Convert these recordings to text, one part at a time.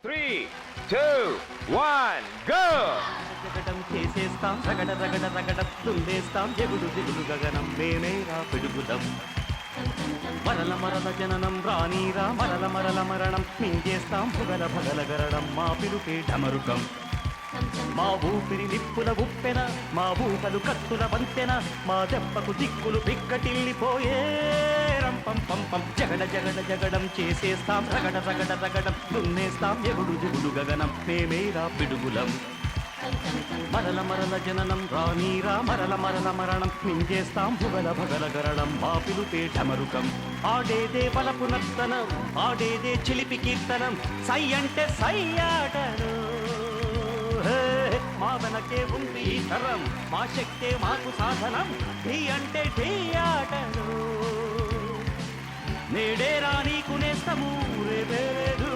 3, 2, 1, go! జగడం చేసేస్తాం రగడ రగడ రగడ తుండేస్తాం జగుడు దిగుడు గగనం మేమేరా పిడుగుదం మరల మరల జననం రానీరా మరల మరల మరణం మింగేస్తాం భుగల భగల గరడం మా పిలుపే డమరుకం మా ఊపిరి నిప్పుల ఉప్పెన మా ఊహలు కత్తుల వంతెన మా దెబ్బకు దిక్కులు బిక్కటిల్లిపోయే రంపం పంపం జగడ జగడ జగడం చేసేస్తాం రగడ రగడ రగడం దున్నేస్తాం ఎగుడు దిగుడు గగనం మేమేరా పిడుగులం మరల మరల జననం రానీరా మరల మరల మరణం మింగేస్తాం భుగల భగల గరడం మా పిలుపే డమరుకం ఆడేదే బలపు నర్తనం ఆడేదే చిలిపి కీర్తనం సై అంటే సై ఆటను మా వెనకే ఉంది ఈ తరం మా శక్తే మాకు సాధనం ఢీ అంటే ఢీ ఆటలు నేడే రానీకు నేస్తము రేపే లేదు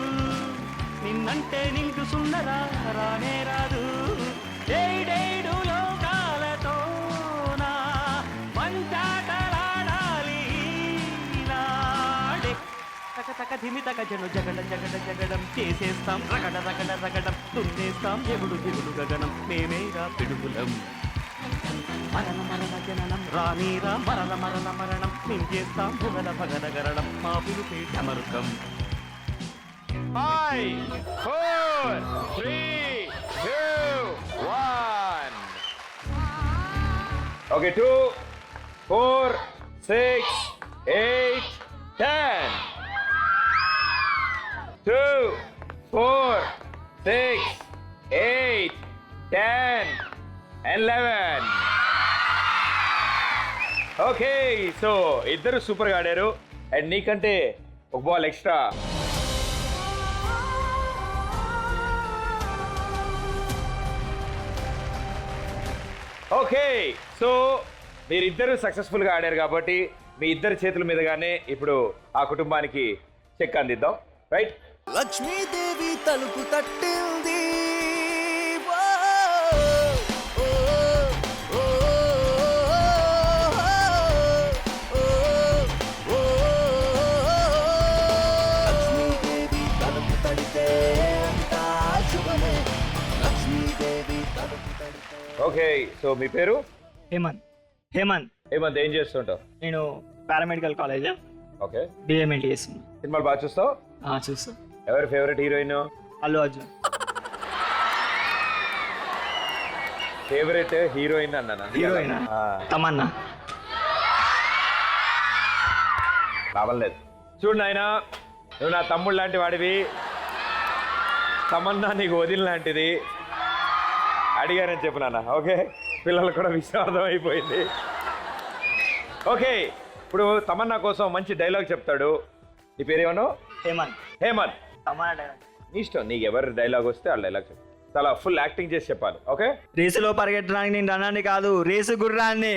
నిన్నంటే నిండు సున్నరా రానే రాదు ఏడేడు లోకాలతోనా మంచాటలాడాలి నాడే తక తక ధిమి తక జను జగడ జగడ జగడం చేసేస్తాం రగడ రగడ రగడం తుండేస్తాం ఎగుడు దిగుడు గగనం మేమేగా పిడుగులం మరల మరల జననం రానీరా మరల మరల మరణం మింగేస్తాం భుగల భగల గరడం మా పిలుపే డమరుకం 5, 4, 3, 2, 1. Okay, 2, 4, 6, 8, 10. 2, 4, 6, 8, 10, 11. ఓకే సో ఇద్దరు సూపర్గా ఆడారు అండ్ నీకంటే ఒక బాల్ ఎక్స్ట్రా. ఓకే సో మీరిద్దరు సక్సెస్ఫుల్గా ఆడారు కాబట్టి మీ ఇద్దరి చేతుల మీదుగానే ఇప్పుడు ఆ కుటుంబానికి చెక్ అందిద్దాం రైట్. లక్ష్మీదేవి తలుపు తట్టింది లక్ష్మీదేవి తలుపు తడితే అంతా శుభమే లక్ష్మీదేవి తలుపు తడితే. ఓకే సో మీ పేరు? హేమంత్. హేమంత్ ఏమంత ఏం చేస్తుంటావు? నేను పారామెడికల్ కాలేజ్ ఓకే డిఎంఎల్టీ చేస్తున్నా. సినిమాలు బాగా చూస్తావు? చూస్తా. ఎవరి favourite heroine? Allu Arjun. Favourite heroine అన్నా? హీరోయిన్ తమన్నా. లాభం లేదు. చూడు నాయనా, నువ్వు నా తమ్ముడు లాంటి వాడివి, తమన్నా నీకు వదిన లాంటిది. అడిగానని చెప్పు నాన్న. ఓకే పిల్లలు కూడా విషాదం అయిపోయింది. ఓకే ఇప్పుడు తమన్నా కోసం మంచి డైలాగ్ చెప్తాడు. నీ పేరేమను? హేమంత్. హేమంత్. తమన్నా డైలాగ్ నీ ఇష్టం, నీకు ఎవరు డైలాగ్ వస్తే ఆ డైలాగ్ చెప్పు. చాలా ఫుల్ యాక్టింగ్ చేసి చెప్పాలి. ఓకే రేసులో పరిగెట్టడానికి నేను రన్నాన్ని కాదు, రేసు గుర్రాన్ని.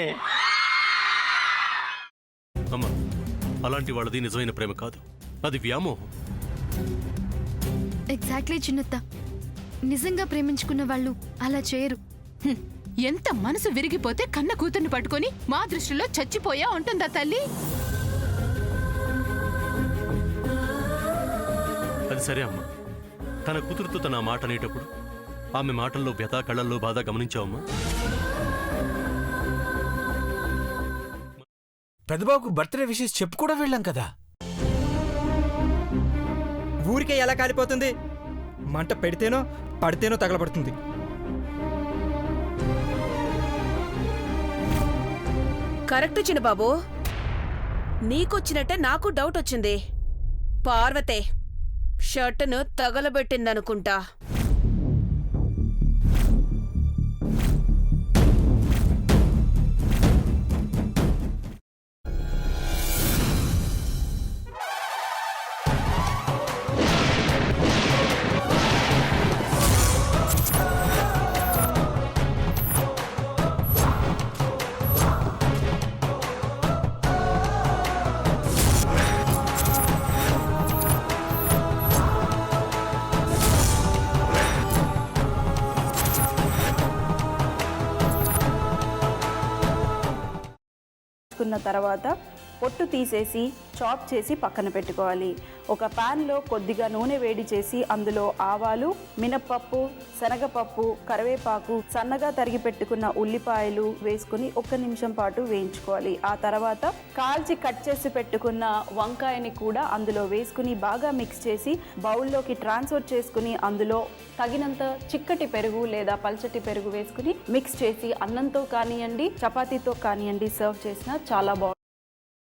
అమ్మా, అలాంటి వాళ్ళది నిజమైన ప్రేమ కాదు, అది వ్యామోహం. ఎగ్జాక్ట్లీ చిన్నత్త, నిజంగా ప్రేమించుకున్న వాళ్ళు అలా చేయరు. ఎంత మనసు విరిగిపోతే కన్న కూతుర్ని పట్టుకొని మా దృష్టిలో చచ్చిపోయా ఉంటుందా తల్లి? అది సరే అమ్మా, తన కూతురుతో తన మాట అనేటప్పుడు ఆమె మాటల్లో వ్యథ, కళ్ళల్లో బాధ గమనించావమ్మా? పెద్దబాబుకు బర్త్డే విషెస్ చెప్పు కూడా వెళ్ళాం కదా. ఊరికే ఎలా కాలిపోతుంది? మంట పెడితేనో పడితేనో తగలబడుతుంది. కరెక్ట్ చిన్నబాబు, నీకొచ్చినట్టే నాకు డౌట్ వచ్చింది. పార్వతే షర్టును తగలబెట్టిందనుకుంటా. తర్వాత పొట్టు తీసేసి చాప్ చేసి పక్కన పెట్టుకోవాలి. ఒక ప్యాన్లో కొద్దిగా నూనె వేడి చేసి అందులో ఆవాలు, మినప్పప్పు, శనగపప్పు, కరివేపాకు, సన్నగా తరిగి పెట్టుకున్న ఉల్లిపాయలు వేసుకుని 1 నిమిషం పాటు వేయించుకోవాలి. ఆ తర్వాత కాల్చి కట్ చేసి పెట్టుకున్న వంకాయని కూడా అందులో వేసుకుని బాగా మిక్స్ చేసి బౌల్లోకి ట్రాన్స్ఫర్ చేసుకుని అందులో తగినంత చిక్కటి పెరుగు లేదా పల్చటి పెరుగు వేసుకుని మిక్స్ చేసి అన్నంతో కానివ్వండి, చపాతీతో కానివ్వండి సర్వ్ చేసినా చాలా బాగుంటుంది.